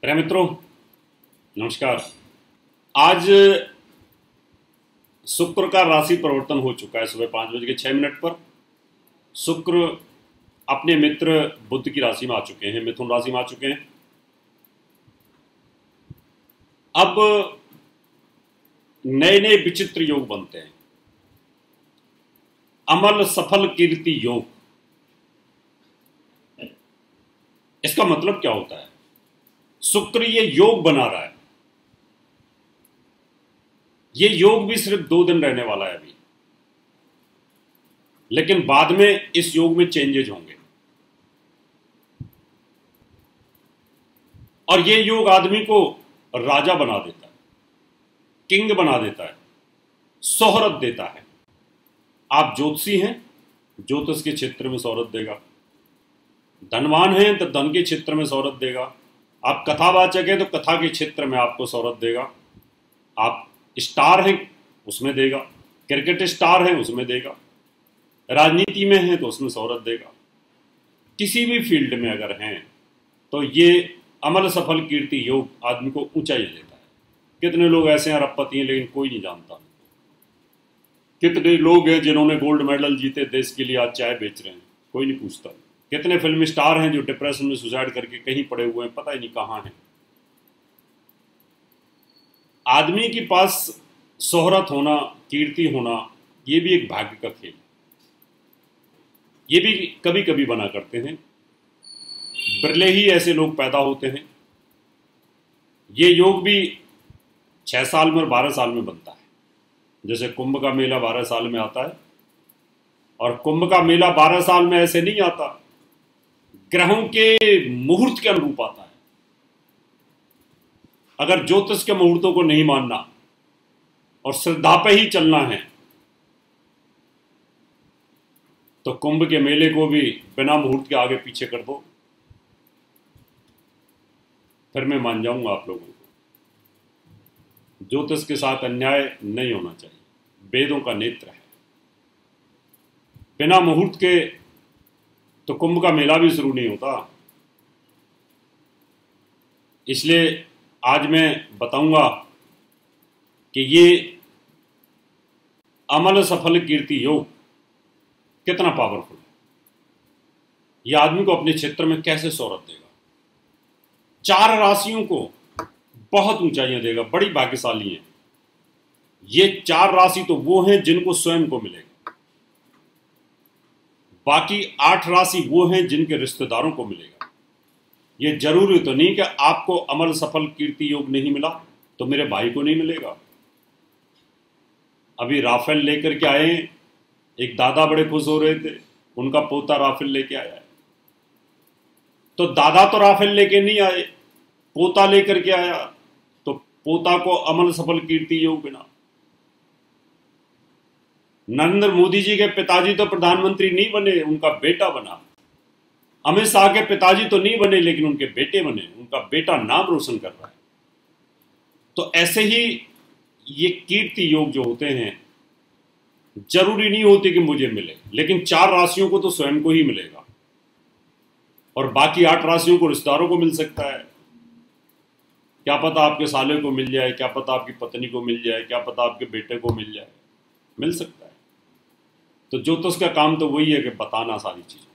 प्रिय मित्रों, नमस्कार। आज शुक्र का राशि परिवर्तन हो चुका है। सुबह 5:06 पर शुक्र अपने मित्र बुध की राशि में आ चुके हैं, मिथुन राशि में आ चुके हैं। अब नए नए विचित्र योग बनते हैं। अमल सफल कीर्ति योग, इसका मतलब क्या होता है? शुक्र ये योग बना रहा है। ये योग भी सिर्फ 2 दिन रहने वाला है अभी, लेकिन बाद में इस योग में चेंजेज होंगे। और ये योग आदमी को राजा बना देता है, किंग बना देता है, शोहरत देता है। आप ज्योतिषी हैं, ज्योतिष के क्षेत्र में शोहरत देगा। धनवान हैं तो धन के क्षेत्र में शोहरत देगा। आप कथावाचक हैं तो कथा के क्षेत्र में आपको शोहरत देगा। आप स्टार हैं उसमें देगा, क्रिकेट स्टार हैं उसमें देगा, राजनीति में हैं तो उसमें शोहरत देगा। किसी भी फील्ड में अगर हैं तो ये अमल सफल कीर्ति योग आदमी को ऊंचाई देता है। कितने लोग ऐसे हैं अरबपति हैं लेकिन कोई नहीं जानता। कितने लोग हैं जिन्होंने गोल्ड मेडल जीते देश के लिए, आज चाय बेच रहे हैं, कोई नहीं पूछता। कितने फिल्म स्टार हैं जो डिप्रेशन में सुसाइड करके कहीं पड़े हुए हैं, पता ही नहीं कहां हैं। आदमी के पास शोहरत होना, कीर्ति होना, ये भी एक भाग्य का खेल, ये भी कभी कभी बना करते हैं। बिरले ही ऐसे लोग पैदा होते हैं। ये योग भी 6 साल में और 12 साल में बनता है। जैसे कुंभ का मेला 12 साल में आता है, और कुंभ का मेला 12 साल में ऐसे नहीं आता, ग्रहों के मुहूर्त के अनुरूप आता है। अगर ज्योतिष के मुहूर्तों को नहीं मानना और श्रद्धा पे ही चलना है तो कुंभ के मेले को भी बिना मुहूर्त के आगे पीछे कर दो, फिर मैं मान जाऊंगा आप लोगों को। ज्योतिष के साथ अन्याय नहीं होना चाहिए, वेदों का नेत्र है। बिना मुहूर्त के तो कुंभ का मेला भी शुरू नहीं होता। इसलिए आज मैं बताऊंगा कि ये अमल सफल कीर्ति योग कितना पावरफुल है। ये आदमी को अपने क्षेत्र में कैसे शोहरत देगा। 4 राशियों को बहुत ऊंचाइयां देगा, बड़ी भाग्यशाली हैं। ये 4 राशि तो वो हैं जिनको स्वयं को मिलेगा। बाकी 8 राशि वो हैं जिनके रिश्तेदारों को मिलेगा। ये जरूरी तो नहीं कि आपको अमल सफल कीर्ति योग नहीं मिला तो मेरे भाई को नहीं मिलेगा। अभी राफेल लेकर के आए, एक दादा बड़े खुश हो रहे थे, उनका पोता राफेल लेके आया है। तो दादा तो राफेल लेके नहीं आए, पोता लेकर के आया, तो पोता को अमल सफल कीर्ति योग बिना। नरेंद्र मोदी जी के पिताजी तो प्रधानमंत्री नहीं बने, उनका बेटा बना। अमित शाह के पिताजी तो नहीं बने लेकिन उनके बेटे बने, उनका बेटा नाम रोशन कर रहा है। तो ऐसे ही ये कीर्ति योग जो होते हैं, जरूरी नहीं होते कि मुझे मिले, लेकिन 4 राशियों को तो स्वयं को ही मिलेगा और बाकी 8 राशियों को रिश्तेदारों को मिल सकता है। क्या पता आपके साले को मिल जाए, क्या पता आपकी पत्नी को मिल जाए, क्या पता आपके बेटे को मिल जाए, मिल सकता है। तो ज्योतिष का काम तो वही है कि बताना सारी चीजें।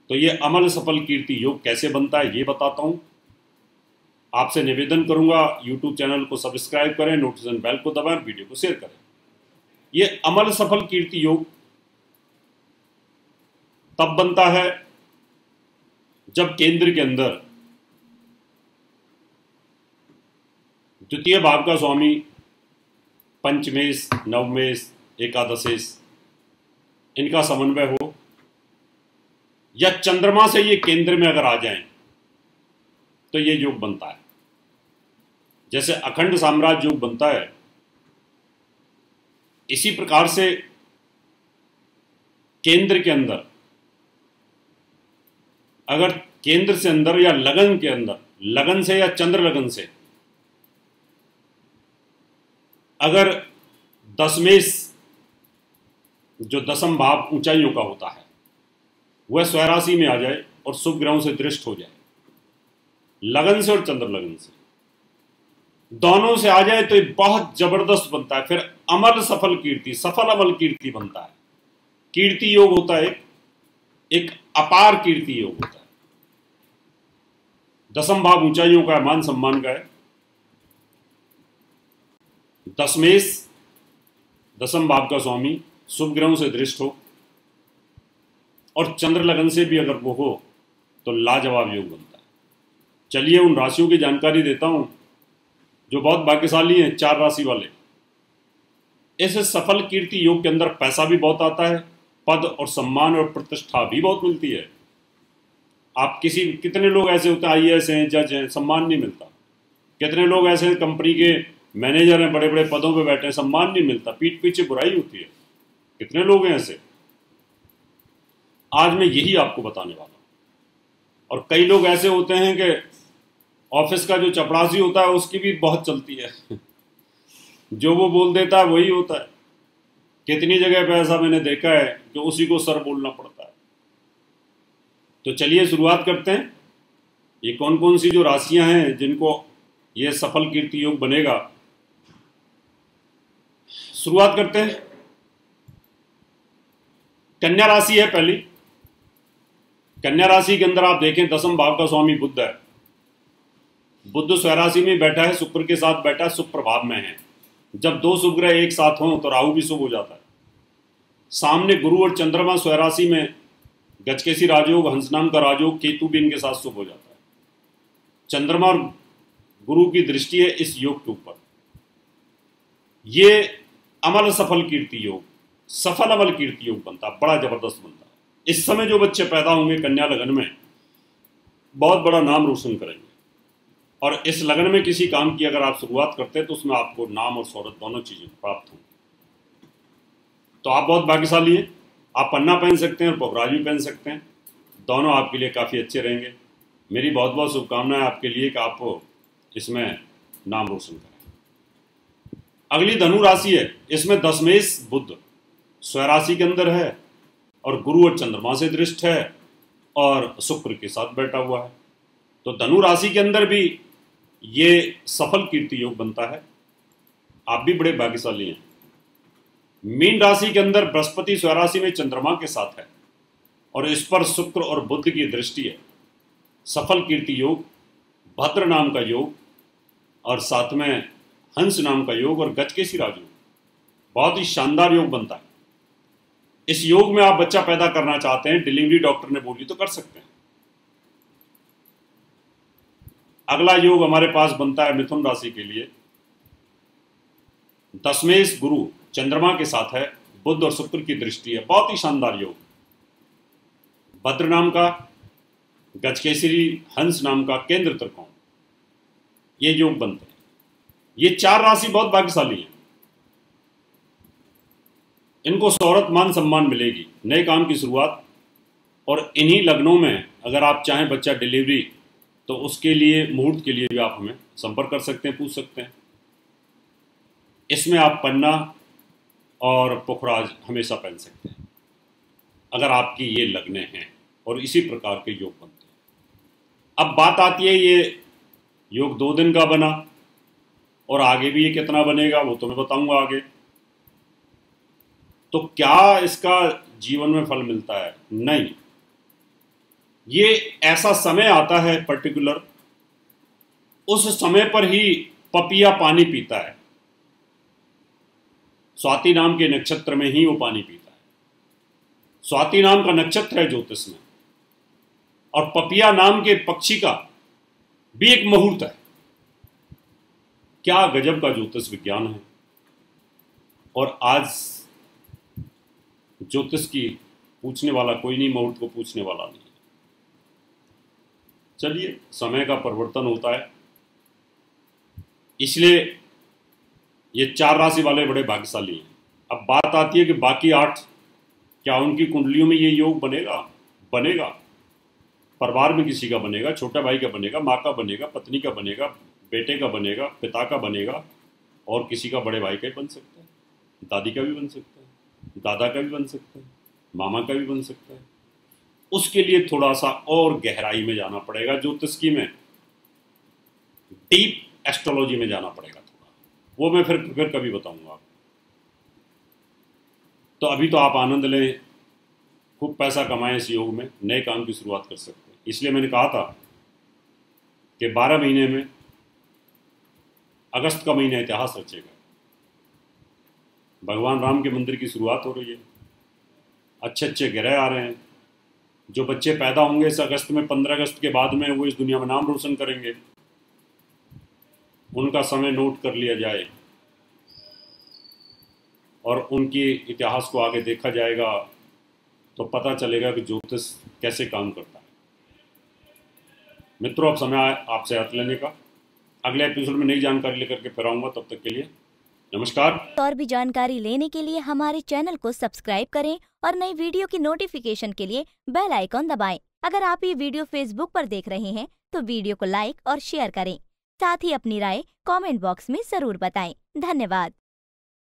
तो ये अमल सफल कीर्ति योग कैसे बनता है ये बताता हूं। आपसे निवेदन करूंगा, यूट्यूब चैनल को सब्सक्राइब करें, नोटिफिकेशन बेल को दबाएं, वीडियो को शेयर करें। ये अमल सफल कीर्ति योग तब बनता है जब केंद्र के अंदर द्वितीय भाव का स्वामी पंचमेश, नवमेश, एकादशेश इनका समन्वय हो, या चंद्रमा से ये केंद्र में अगर आ जाएं तो ये योग बनता है। जैसे अखंड साम्राज्य योग बनता है, इसी प्रकार से केंद्र के अंदर, अगर केंद्र से अंदर या लगन के अंदर, लगन से या चंद्र लगन से अगर दशमेश जो दसम भाव ऊंचाइयों का होता है वह स्वराशि में आ जाए और शुभ ग्रहों से दृष्ट हो जाए, लगन से और चंद्र लगन से, दोनों से आ जाए तो ये बहुत जबरदस्त बनता है। फिर अमल सफल कीर्ति, सफल अमल कीर्ति बनता है। कीर्ति योग होता है एक अपार कीर्ति योग होता है। दसम भाव ऊंचाइयों का है, मान सम्मान का है। दशमेश दसम भाव का स्वामी शुभ ग्रहों से दृष्ट हो और चंद्र लगन से भी अगर वो हो तो लाजवाब योग बनता है। चलिए उन राशियों की जानकारी देता हूं जो बहुत भाग्यशाली हैं, 4 राशि वाले। इस सफल कीर्ति योग के अंदर पैसा भी बहुत आता है, पद और सम्मान और प्रतिष्ठा भी बहुत मिलती है। आप कितने लोग ऐसे होते हैं, आईएएस हैं, जज हैं, सम्मान नहीं मिलता। कितने लोग ऐसे हैं, कंपनी के मैनेजर हैं, बड़े बड़े पदों पे बैठे हैं, सम्मान नहीं मिलता, पीठ पीछे बुराई होती है। कितने लोग हैं ऐसे। आज मैं यही आपको बताने वाला हूं। और कई लोग ऐसे होते हैं कि ऑफिस का जो चपरासी होता है उसकी भी बहुत चलती है जो वो बोल देता है वही होता है। कितनी जगह पे ऐसा मैंने देखा है कि उसी को सर बोलना पड़ता है। तो चलिए शुरुआत करते हैं। ये कौन कौन सी जो राशियां हैं जिनको ये सफल कीर्ति योग बनेगा, शुरुआत करते हैं। कन्या राशि है पहली। कन्या राशि के अंदर आप देखें दसम भाव का स्वामी बुध है। बुध स्वराशि में बैठा है, शुक्र के साथ बैठा है, शुभ प्रभाव में है। जब 2 शुभ ग्रह एक साथ हों तो राहु भी शुभ हो जाता है। सामने गुरु और चंद्रमा स्वराशि में गजकेसी राजयोग, हंस नाम का राजयोग, केतु भी इनके साथ शुभ हो जाता है। चंद्रमा और गुरु की दृष्टि है इस योग के ऊपर। ये अमल सफल कीर्ति योग, सफल अमल कीर्ति योग बनता है, बड़ा जबरदस्त बनता है। इस समय जो बच्चे पैदा होंगे कन्या लगन में बहुत बड़ा नाम रोशन करेंगे। और इस लगन में किसी काम की अगर आप शुरुआत करते हैं तो उसमें आपको नाम और शोहरत दोनों चीजें प्राप्त होंगी। तो आप बहुत भाग्यशाली हैं। आप पन्ना पहन सकते हैं और पोखराज भी पहन सकते हैं, दोनों आपके लिए काफ़ी अच्छे रहेंगे। मेरी बहुत बहुत शुभकामनाएं आपके लिए कि आप इसमें नाम रोशन करें। अगली धनु राशि है। इसमें दशमेश बुध स्वराशि के अंदर है और गुरु और चंद्रमा से दृष्ट है और शुक्र के साथ बैठा हुआ है। तो धनु राशि के अंदर भी ये सफल कीर्ति योग बनता है। आप भी बड़े भाग्यशाली हैं। मीन राशि के अंदर बृहस्पति स्वराशि में चंद्रमा के साथ है और इस पर शुक्र और बुध की दृष्टि है। सफल कीर्ति योग, भद्र नाम का योग और साथ में हंस नाम का योग और गजकेसी राजयोग, बहुत ही शानदार योग बनता है। इस योग में आप बच्चा पैदा करना चाहते हैं, डिलीवरी डॉक्टर ने बोली तो कर सकते हैं। अगला योग हमारे पास बनता है मिथुन राशि के लिए। दशमेश गुरु चंद्रमा के साथ है, बुध और शुक्र की दृष्टि है, बहुत ही शानदार योग। भद्र नाम का, गजकेसरी, हंस नाम का केंद्र त्रिकोण, ये योग बनते हैं। ये 4 राशि बहुत भाग्यशाली है। इनको शोहरत मान सम्मान मिलेगी, नए काम की शुरुआत। और इन्हीं लग्नों में अगर आप चाहें बच्चा डिलीवरी तो उसके लिए मुहूर्त के लिए भी आप हमें संपर्क कर सकते हैं, पूछ सकते हैं। इसमें आप पन्ना और पुखराज हमेशा पहन सकते हैं अगर आपकी ये लगने हैं और इसी प्रकार के योग बनते हैं। अब बात आती है ये योग 2 दिन का बना और आगे भी ये कितना बनेगा वो तो मैं बताऊंगा आगे। तो क्या इसका जीवन में फल मिलता है? नहीं, ये ऐसा समय आता है पर्टिकुलर, उस समय पर ही पपिया पानी पीता है। स्वाति नाम के नक्षत्र में ही वो पानी पीता है। स्वाति नाम का नक्षत्र है ज्योतिष में और पपिया नाम के पक्षी का भी एक मुहूर्त है। क्या गजब का ज्योतिष विज्ञान है। और आज ज्योतिष की पूछने वाला कोई नहीं, मुहूर्त को पूछने वाला नहीं। चलिए, समय का परिवर्तन होता है, इसलिए ये 4 राशि वाले बड़े भाग्यशाली हैं। अब बात आती है कि बाकी 8, क्या उनकी कुंडलियों में ये योग बनेगा? बनेगा। परिवार में किसी का बनेगा, छोटा भाई का बनेगा, माँ का बनेगा, पत्नी का बनेगा, बेटे का बनेगा, पिता का बनेगा और किसी का बड़े भाई का भी बन सकता है, दादी का भी बन सकता है, दादा का भी बन सकता है, मामा का भी बन सकता है। उसके लिए थोड़ा सा और गहराई में जाना पड़ेगा ज्योतिष में। डीप एस्ट्रोलॉजी में जाना पड़ेगा थोड़ा, वो मैं फिर कभी बताऊंगा आपको। तो अभी तो आप आनंद लें, खूब पैसा कमाएं इस योग में, नए काम की शुरुआत कर सकते हैं। इसलिए मैंने कहा था कि 12 महीने में अगस्त का महीना इतिहास रचेगा। भगवान राम के मंदिर की शुरुआत हो रही है, अच्छे अच्छे ग्रह आ रहे हैं, जो बच्चे पैदा होंगे इस अगस्त में, 15 अगस्त के बाद में, वो इस दुनिया में नाम रोशन करेंगे। उनका समय नोट कर लिया जाए और उनके इतिहास को आगे देखा जाएगा, तो पता चलेगा कि ज्योतिष कैसे काम करता है। मित्रों, अब समय आया आपसे हाथ लेने का। अगले एपिसोड में नई जानकारी लेकर के फिर आऊंगा, तब तक के लिए नमस्कार। और भी जानकारी लेने के लिए हमारे चैनल को सब्सक्राइब करें और नई वीडियो की नोटिफिकेशन के लिए बेल आइकॉन दबाएं। अगर आप ये वीडियो फेसबुक पर देख रहे हैं तो वीडियो को लाइक और शेयर करें। साथ ही अपनी राय कमेंट बॉक्स में जरूर बताएं। धन्यवाद।